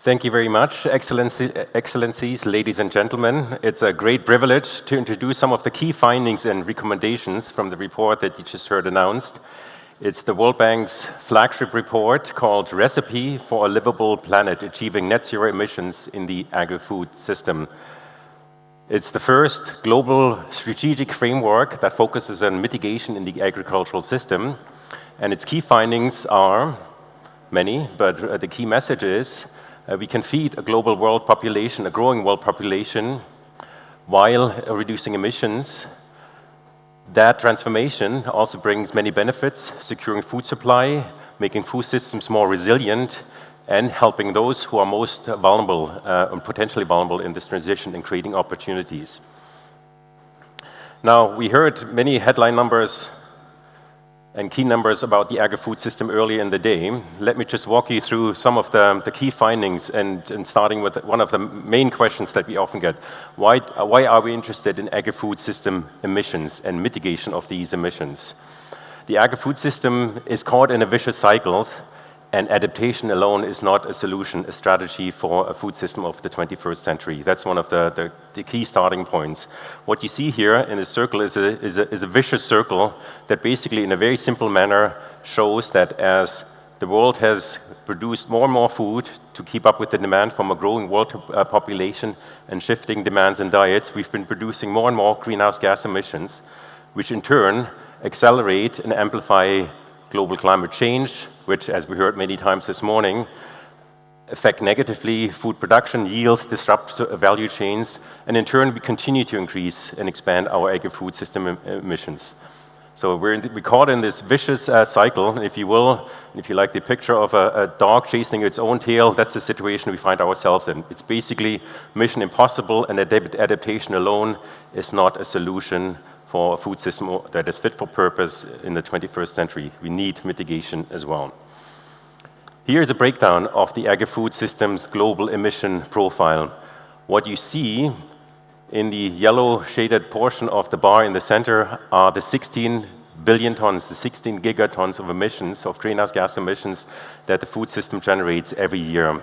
Thank you very much, Excellencies, ladies and gentlemen. It's a great privilege to introduce some of the key findings and recommendations from the report that you just heard announced. It's the World Bank's flagship report called Recipe for a Livable Planet, Achieving Net Zero Emissions in the Agri-Food System. It's the first global strategic framework that focuses on mitigation in the agricultural system. And its key findings are many, but the key message is we can feed a global world population, a growing world population, while reducing emissions. That transformation also brings many benefits, securing food supply, making food systems more resilient, and helping those who are most vulnerable and potentially vulnerable in this transition and creating opportunities. Now, we heard many headline numbers and key numbers about the agri-food system earlier in the day. Let me just walk you through some of the key findings and starting with one of the main questions that we often get. Why are we interested in agri-food system emissions and mitigation of these emissions? The agri-food system is caught in a vicious cycle, and adaptation alone is not a solution, a strategy for a food system of the 21st century. That's one of the key starting points. What you see here in the circle is a vicious circle that basically, in a very simple manner, shows that as the world has produced more and more food to keep up with the demand from a growing world population and shifting demands and diets, we've been producing more and more greenhouse gas emissions, which in turn accelerate and amplify global climate change, which, as we heard many times this morning, affect negatively food production, yields, disrupt value chains, and in turn, we continue to increase and expand our agri-food system emissions. So we're caught in this vicious cycle, if you will. If you like the picture of a dog chasing its own tail, that's the situation we find ourselves in. It's basically mission impossible, and adaptation alone is not a solution for a food system that is fit for purpose in the 21st century. We need mitigation as well. Here is a breakdown of the agri-food system's global emission profile. What you see in the yellow shaded portion of the bar in the center are the 16 billion tons, the 16 gigatons of emissions, of greenhouse gas emissions that the food system generates every year.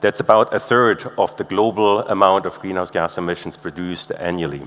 That's about a third of the global amount of greenhouse gas emissions produced annually.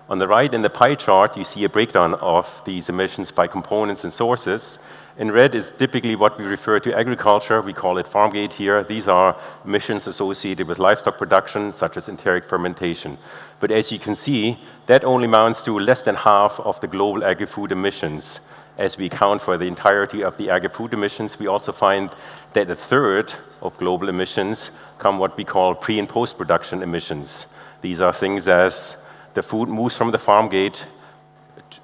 On the right in the pie chart, you see a breakdown of these emissions by components and sources. In red is typically what we refer to agriculture. We call it farm gate here. These are emissions associated with livestock production, such as enteric fermentation. But as you can see, that only amounts to less than half of the global agri-food emissions. As we account for the entirety of the agri-food emissions, we also find that a third of global emissions come what we call pre- and post-production emissions. These are things as the food moves from the farm gate,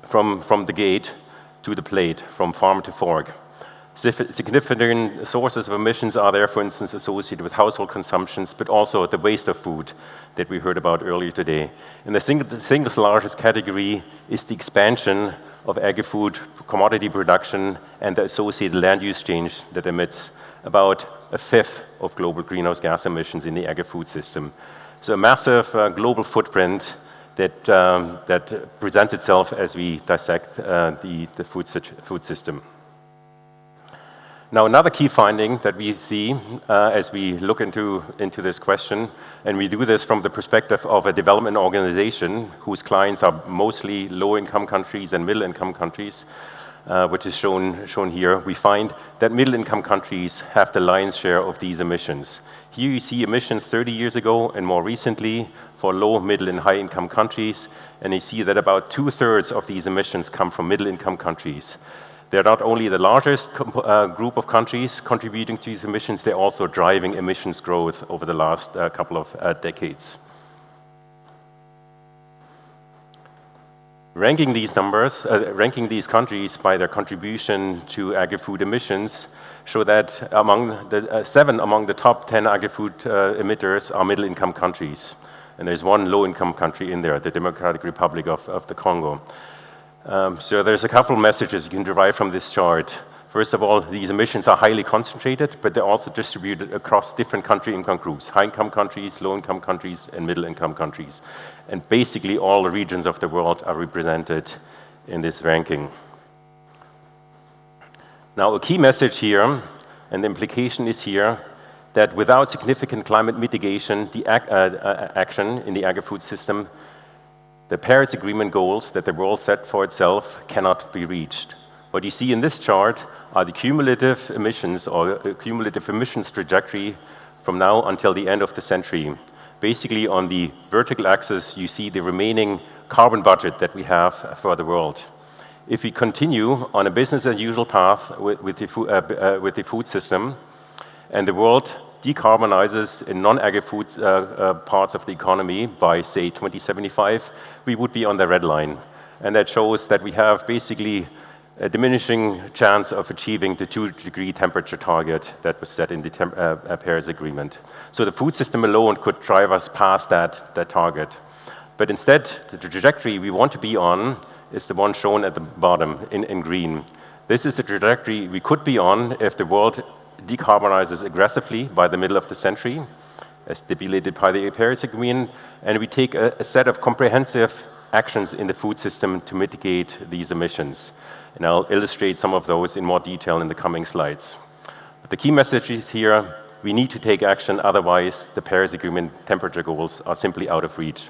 from the gate to the plate, from farm to fork. Significant sources of emissions are there, for instance, associated with household consumptions, but also the waste of food that we heard about earlier today. And the single largest category is the expansion of agri-food commodity production and the associated land use change that emits about a fifth of global greenhouse gas emissions in the agri-food system. So a massive global footprint that presents itself as we dissect the food system. Now, another key finding that we see as we look into this question, and we do this from the perspective of a development organization whose clients are mostly low-income countries and middle-income countries, which is shown here, we find that middle-income countries have the lion's share of these emissions. Here you see emissions 30 years ago and more recently for low, middle, and high-income countries, and you see that about 2/3 of these emissions come from middle-income countries. They're not only the largest group of countries contributing to these emissions, they're also driving emissions growth over the last couple of decades. Ranking these countries by their contribution to agri-food emissions show that seven among the top 10 agri-food emitters are middle-income countries. And there's one low-income country in there, the Democratic Republic of the Congo. So there's a couple of messages you can derive from this chart. First of all, these emissions are highly concentrated, but they're also distributed across different country income groups, high-income countries, low-income countries, and middle-income countries. And basically all the regions of the world are represented in this ranking. Now, a key message here, and the implication is here, that without significant climate mitigation, action in the agri-food system, the Paris Agreement goals that the world set for itself cannot be reached. What you see in this chart are the cumulative emissions or cumulative emissions trajectory from now until the end of the century. Basically, on the vertical axis, you see the remaining carbon budget that we have for the world. If we continue on a business-as-usual path with the food system, and the world decarbonizes in non-agri-food parts of the economy by, say, 2075, we would be on the red line. And that shows that we have basically a diminishing chance of achieving the 2-degree temperature target that was set in the Paris Agreement. So the food system alone could drive us past that target. But instead, the trajectory we want to be on is the one shown at the bottom in green. This is the trajectory we could be on if the world decarbonizes aggressively by the middle of the century, as stipulated by the Paris Agreement, and we take a set of comprehensive actions in the food system to mitigate these emissions. And I'll illustrate some of those in more detail in the coming slides. But the key message is here, we need to take action, otherwise the Paris Agreement temperature goals are simply out of reach.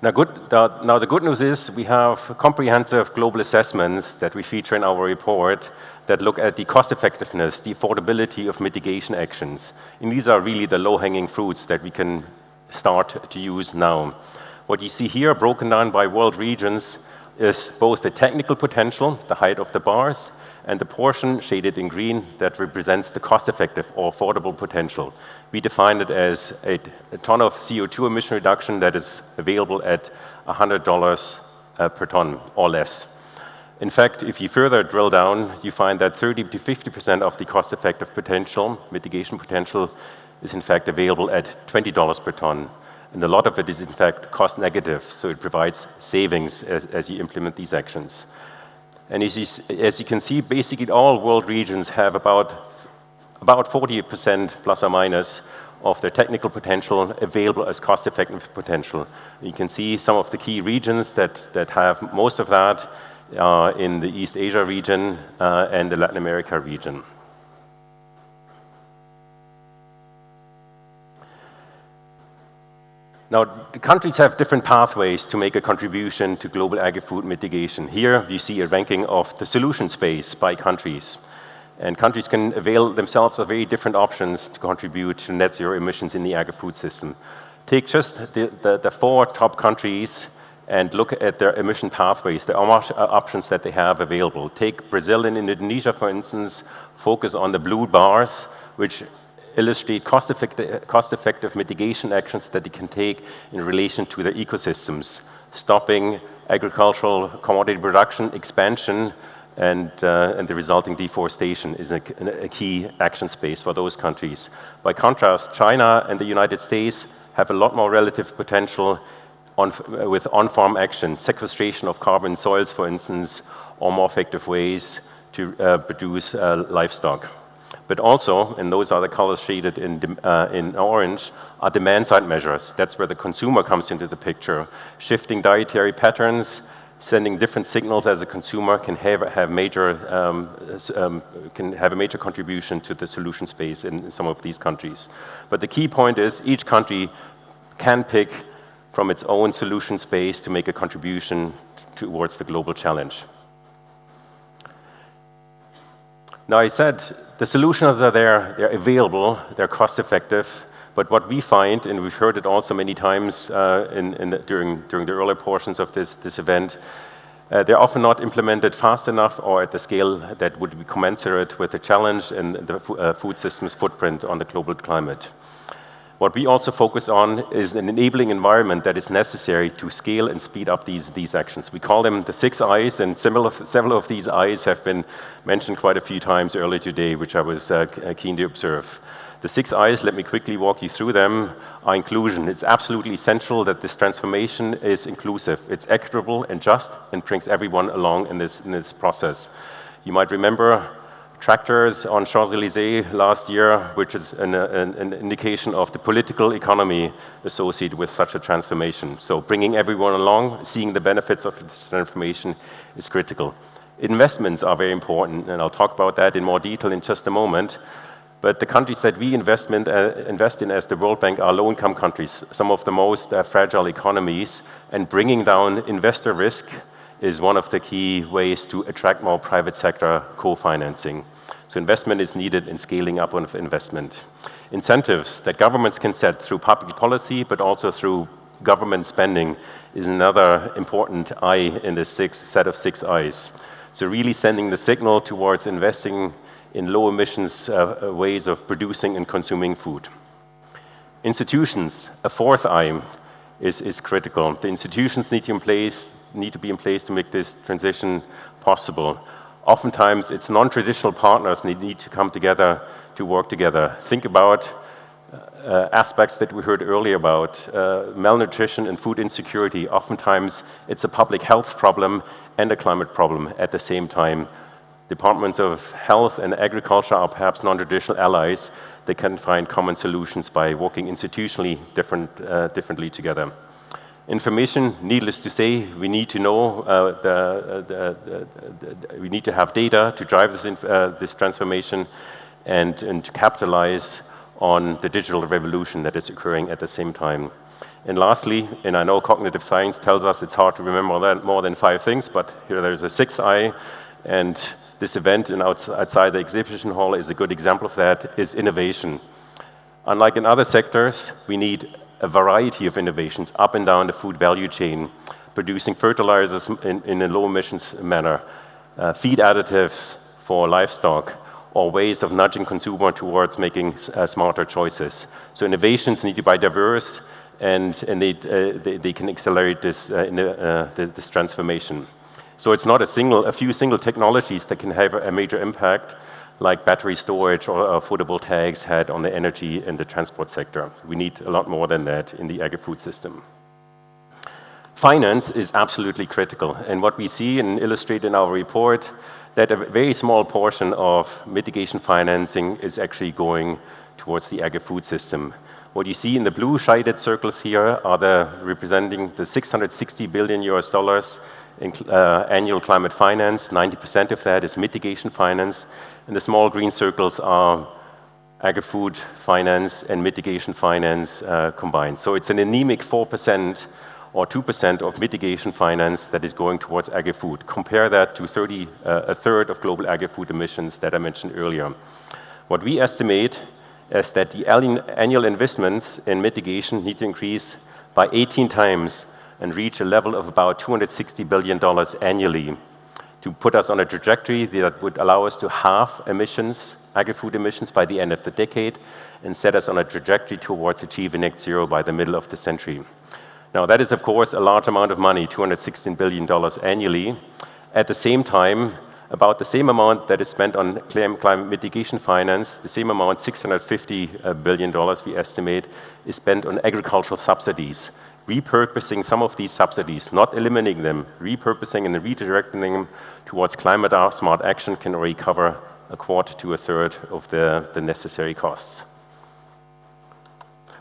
Now the good news is we have comprehensive global assessments that we feature in our report that look at the cost effectiveness, the affordability of mitigation actions. And these are really the low-hanging fruits that we can start to use now. What you see here, broken down by world regions, is both the technical potential, the height of the bars, and the portion shaded in green that represents the cost-effective or affordable potential. We define it as a ton of CO2 emission reduction that is available at $100 per ton or less. In fact, if you further drill down, you find that 30 to 50% of the cost-effective potential, mitigation potential, is in fact available at $20 per ton. And a lot of it is in fact cost negative, so it provides savings as you implement these actions. And as you can see, basically all world regions have about 40% plus or minus of their technical potential available as cost-effective potential. You can see some of the key regions that have most of that in the East Asia region and the Latin America region. Now, the countries have different pathways to make a contribution to global agri-food mitigation. Here, you see a ranking of the solution space by countries. And countries can avail themselves of very different options to contribute to net zero emissions in the agri-food system. Take just the 4 top countries and look at their emission pathways, the options that they have available. Take Brazil and Indonesia, for instance, focus on the blue bars, which illustrate cost-effective mitigation actions that they can take in relation to their ecosystems, stopping agricultural commodity production, expansion, and the resulting deforestation is a key action space for those countries. By contrast, China and the United States have a lot more relative potential with on-farm action, sequestration of carbon in soils, for instance, or more effective ways to produce livestock. But also, and those are the colors shaded in orange, are demand-side measures. That's where the consumer comes into the picture. Shifting dietary patterns, sending different signals as a consumer can have a major contribution to the solution space in some of these countries. But the key point is each country can pick from its own solution space to make a contribution towards the global challenge. Now, I said the solutions are there, they're available, they're cost-effective, but what we find, and we've heard it also many times during the earlier portions of this event, they're often not implemented fast enough or at the scale that would be commensurate with the challenge and the food system's footprint on the global climate. What we also focus on is an enabling environment that is necessary to scale and speed up these actions. We call them the 6 I's, and several of these I's have been mentioned quite a few times earlier today, which I was keen to observe. The 6 I's, let me quickly walk you through them, are inclusion. It's absolutely essential that this transformation is inclusive. It's equitable and just and brings everyone along in this process. You might remember tractors on Champs-Élysées last year, which is an indication of the political economy associated with such a transformation. So bringing everyone along, seeing the benefits of this transformation is critical. Investments are very important, and I'll talk about that in more detail in just a moment. But the countries that we invest in as the World Bank are low-income countries, some of the most fragile economies, and bringing down investor risk is one of the key ways to attract more private sector co-financing. So investment is needed in scaling up of investment. Incentives that governments can set through public policy, but also through government spending, is another important eye in this set of 6 eyes. So really sending the signal towards investing in low emissions ways of producing and consuming food. Institutions, a 4th eye, is critical. The institutions need to be in place to make this transition possible. Oftentimes, it's non-traditional partners need to come together to work together. Think about aspects that we heard earlier about malnutrition and food insecurity. Oftentimes, it's a public health problem and a climate problem at the same time. Departments of health and agriculture are perhaps non-traditional allies. They can find common solutions by working institutionally differently together. Information, needless to say, we need to know, we need to have data to drive this transformation and to capitalize on the digital revolution that is occurring at the same time. And lastly, and I know cognitive science tells us it's hard to remember more than 5 things, but here there's a 6th eye, and this event outside the exhibition hall is a good example of that, is innovation. Unlike in other sectors, we need a variety of innovations up and down the food value chain, producing fertilizers in a low emissions manner, feed additives for livestock, or ways of nudging consumer towards making smarter choices. So innovations need to be diverse, and they can accelerate this transformation. So it's not a few single technologies that can have a major impact, like battery storage or photovoltaics had on the energy and the transport sector. We need a lot more than that in the agri-food system. Finance is absolutely critical, and what we see and illustrate in our report, that a very small portion of mitigation financing is actually going towards the agri-food system. What you see in the blue shaded circles here are representing the $660 billion in annual climate finance. 90% of that is mitigation finance, and the small green circles are agri-food finance and mitigation finance combined. So it's an anemic 4% or 2% of mitigation finance that is going towards agri-food. Compare that to a third of global agri-food emissions that I mentioned earlier. What we estimate is that the annual investments in mitigation need to increase by 18 times and reach a level of about $260 billion annually to put us on a trajectory that would allow us to halve emissions, agri-food emissions, by the end of the decade and set us on a trajectory towards achieving net zero by the middle of the century. Now, that is, of course, a large amount of money, $216 billion annually. At the same time, about the same amount that is spent on climate mitigation finance, the same amount, $650 billion we estimate, is spent on agricultural subsidies, repurposing some of these subsidies, not eliminating them, repurposing and redirecting them towards climate-smart action can already cover a quarter to a third of the necessary costs.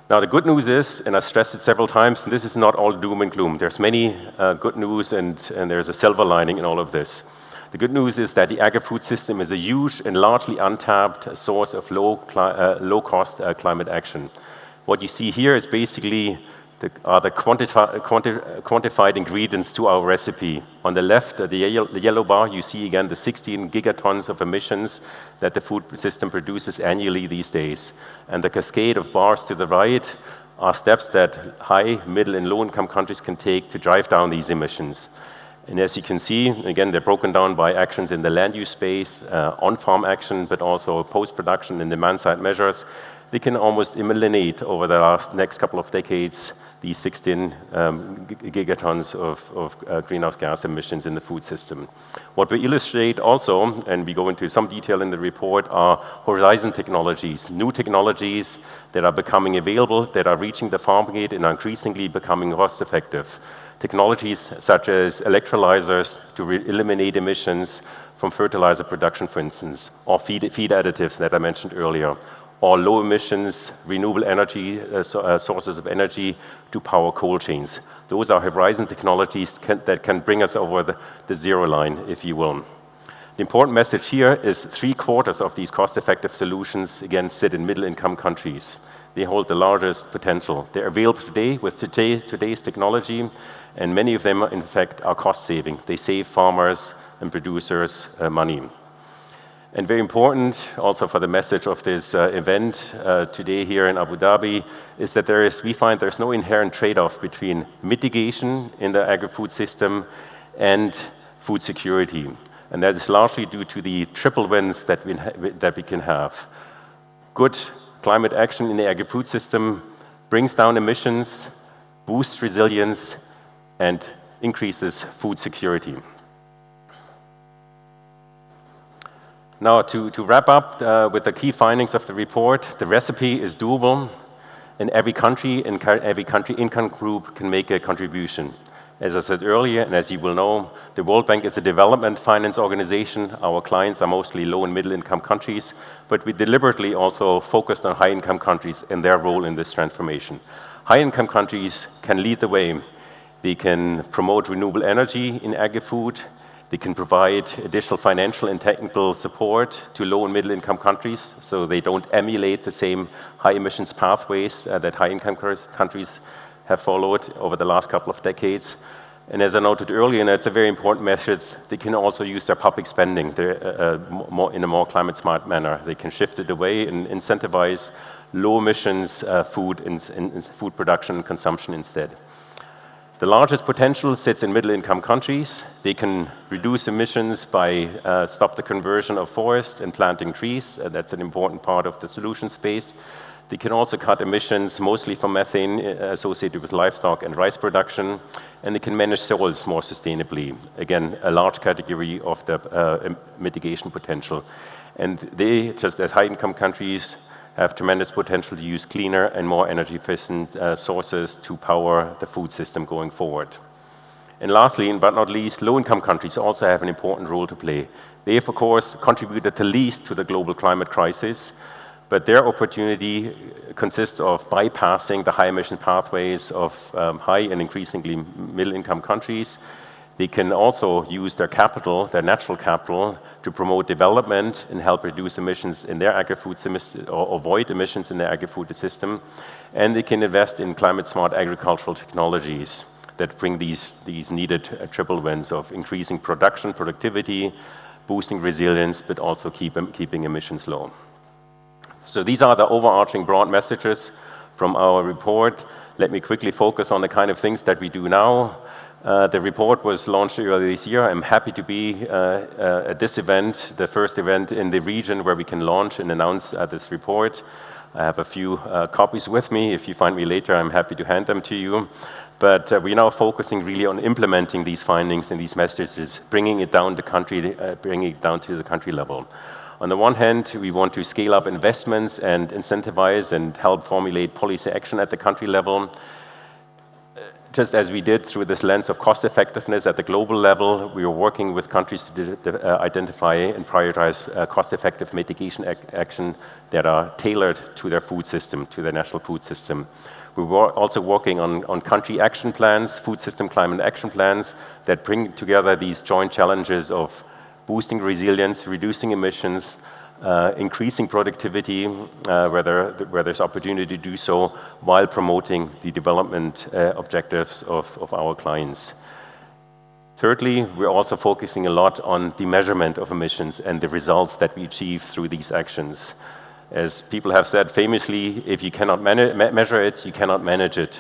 Now, the good news is, and I've stressed it several times, this is not all doom and gloom. There's many good news, and there's a silver lining in all of this. The good news is that the agri-food system is a huge and largely untapped source of low-cost climate action. What you see here is basically the quantified ingredients to our recipe. On the left, the yellow bar, you see again the 16 gigatons of emissions that the food system produces annually these days. And the cascade of bars to the right are steps that high, middle, and low-income countries can take to drive down these emissions. And as you can see, again, they're broken down by actions in the land use space, on-farm action, but also post-production and demand-side measures. They can almost eliminate over the next couple of decades these 16 gigatons of greenhouse gas emissions in the food system. What we illustrate also, and we go into some detail in the report, are horizon technologies, new technologies that are becoming available, that are reaching the farm gate and are increasingly becoming cost-effective. Technologies such as electrolyzers to eliminate emissions from fertilizer production, for instance, or feed additives that I mentioned earlier, or low emissions, renewable energy sources of energy to power cold chains. Those are horizon technologies that can bring us over the zero line, if you will. The important message here is 3/4 of these cost-effective solutions, again, sit in middle-income countries. They hold the largest potential. They're available today with today's technology, and many of them, in fact, are cost-saving. They save farmers and producers money. And very important, also for the message of this event today here in Abu Dhabi, is that we find there's no inherent trade-off between mitigation in the agri-food system and food security. And that is largely due to the triple wins that we can have. Good climate action in the agri-food system brings down emissions, boosts resilience, and increases food security. Now, to wrap up with the key findings of the report, the recipe is doable, and every country income group can make a contribution. As I said earlier, and as you will know, the World Bank is a development finance organization. Our clients are mostly low and middle income countries, but we deliberately also focused on high income countries and their role in this transformation. High income countries can lead the way. They can promote renewable energy in agri-food. They can provide additional financial and technical support to low and middle income countries so they don't emulate the same high emissions pathways that high income countries have followed over the last couple of decades. And as I noted earlier, and it's a very important message, they can also use their public spending in a more climate smart manner. They can shift it away and incentivize low emissions food production and consumption instead. The largest potential sits in middle income countries. They can reduce emissions by stop the conversion of forests and planting trees. That's an important part of the solution space. They can also cut emissions, mostly from methane associated with livestock and rice production, and they can manage soils more sustainably. Again, a large category of the mitigation potential. And they, just as high-income countries, have tremendous potential to use cleaner and more energy-efficient sources to power the food system going forward. And lastly, but not least, low-income countries also have an important role to play. They have, of course, contributed the least to the global climate crisis, but their opportunity consists of bypassing the high emission pathways of high and increasingly middle-income countries. They can also use their capital, their natural capital, to promote development and help reduce emissions in their agri-food system, or avoid emissions in their agri-food system. And they can invest in climate-smart agricultural technologies that bring these needed triple wins of increasing production, productivity, boosting resilience, but also keeping emissions low. So these are the overarching broad messages from our report. Let me quickly focus on the kind of things that we do now. The report was launched earlier this year. I'm happy to be at this event, the first event in the region where we can launch and announce this report. I have a few copies with me. If you find me later, I'm happy to hand them to you. But we're now focusing really on implementing these findings and these messages, bringing it down to the country level. On the one hand, we want to scale up investments and incentivize and help formulate policy action at the country level. Just as we did through this lens of cost effectiveness at the global level, we are working with countries to identify and prioritize cost-effective mitigation action that are tailored to their food system, to their national food system. We're also working on country action plans, food system climate action plans that bring together these joint challenges of boosting resilience, reducing emissions, increasing productivity where there's opportunity to do so, while promoting the development objectives of our clients. Thirdly, we're also focusing a lot on the measurement of emissions and the results that we achieve through these actions. As people have said famously, if you cannot measure it, you cannot manage it.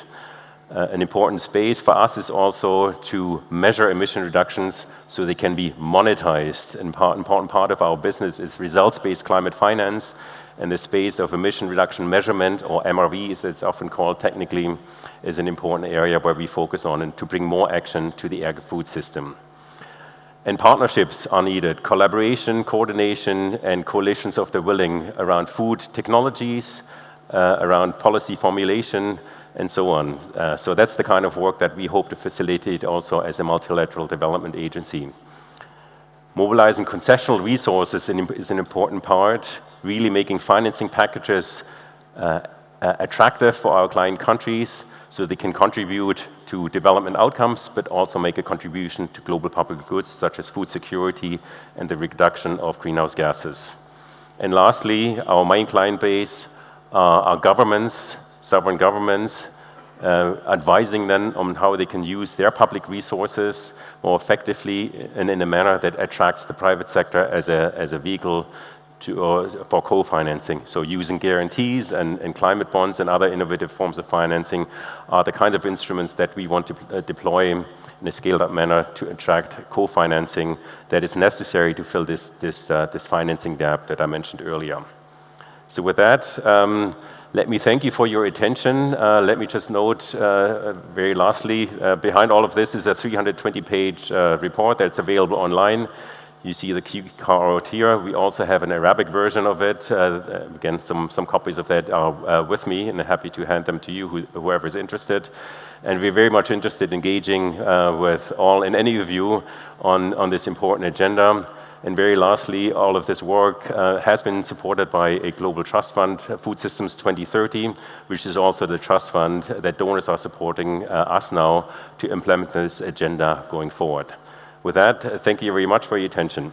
An important space for us is also to measure emission reductions so they can be monetized. An important part of our business is results-based climate finance, and the space of emission reduction measurement, or MRV as it's often called technically, is an important area where we focus on and to bring more action to the agri-food system. And partnerships are needed, collaboration, coordination, and coalitions of the willing around food technologies, around policy formulation, and so on. So that's the kind of work that we hope to facilitate also as a multilateral development agency. Mobilizing concessional resources is an important part, really making financing packages attractive for our client countries so they can contribute to development outcomes, but also make a contribution to global public goods such as food security and the reduction of greenhouse gases. And lastly, our main client base are governments, sovereign governments, advising them on how they can use their public resources more effectively and in a manner that attracts the private sector as a vehicle for co-financing. So using guarantees and climate bonds and other innovative forms of financing are the kind of instruments that we want to deploy in a scaled-up manner to attract co-financing that is necessary to fill this financing gap that I mentioned earlier. So with that, let me thank you for your attention. Let me just note, very lastly, behind all of this is a 320-page report that's available online. You see the QR code here. We also have an Arabic version of it. Again, some copies of that are with me, and I'm happy to hand them to you, whoever is interested. And we're very much interested in engaging with all and any of you on this important agenda. And very lastly, all of this work has been supported by a global trust fund, Food Systems 2030, which is also the trust fund that donors are supporting us now to implement this agenda going forward. With that, thank you very much for your attention.